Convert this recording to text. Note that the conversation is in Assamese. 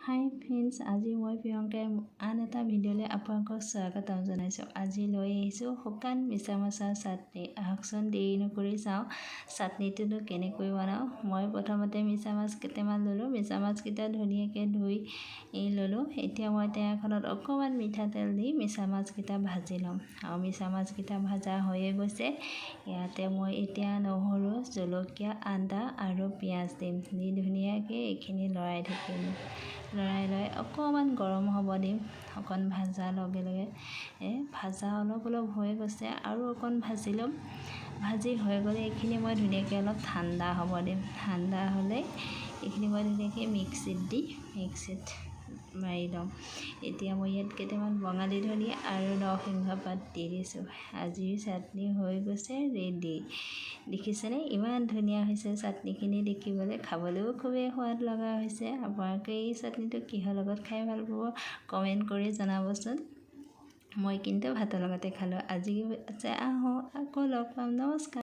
হাই ফ্ৰেণ্ডছ, আজি মই প্ৰিয়ংকাই আন এটা ভিডিঅ'লৈ আপোনালোকক স্বাগতম জনাইছোঁ। আজি লৈ আহিছোঁ শুকান মিছা মাছৰ চাটনি। আহকচোন দেৰি নকৰি চাওঁ চাটনিটোনো কেনেকৈ বনাওঁ। মই প্ৰথমতে মিছা মাছ কেইটামান ল'লোঁ। মিছা মাছকেইটা ধুনীয়াকৈ ধুই ল'লোঁ। এতিয়া মই টেঙাখনত অকণমান মিঠাতেল দি মিছা মাছকেইটা ভাজি ল'ম। আৰু মিছা মাছকেইটা ভাজা হৈয়ে গৈছে। ইয়াতে মই এতিয়া নহৰু, জলকীয়া, আদা আৰু পিঁয়াজ দিম। দি ধুনীয়াকৈ এইখিনি লৰাই থাকিম। লৰাই লৈ অকণমান গৰম হ'ব দিম। অকণ ভাজাৰ লগে লগে ভাজা অলপ হৈ গৈছে আৰু অকণ ভাজি ল'ম। ভাজি হৈ গ'লে এইখিনি মই ধুনীয়াকৈ অলপ ঠাণ্ডা হ'ব দিম। ঠাণ্ডা হ'লে এইখিনি মই ধুনীয়াকৈ মিক্সিত মাৰি ল'ম। এতিয়া মই ইয়াত কেইটামান বঙালী ধনিয়া আৰু নৰসিংহ পাত দি দিছোঁ। আজিৰ চাটনি হৈ গৈছে ৰেডি। দেখিছেনে ইমান ধুনীয়া হৈছে চাটনিখিনি দেখিবলৈ, খাবলৈও খুবেই সোৱাদ লগা হৈছে। আপোনালোকে এই চাটনিটো কিহৰ লগত খাই ভাল পাব কমেণ্ট কৰি জনাবচোন। মই কিন্তু ভাতৰ লগতে খালোঁ। আজি আহোঁ, আকৌ লগ পাম। নমস্কাৰ।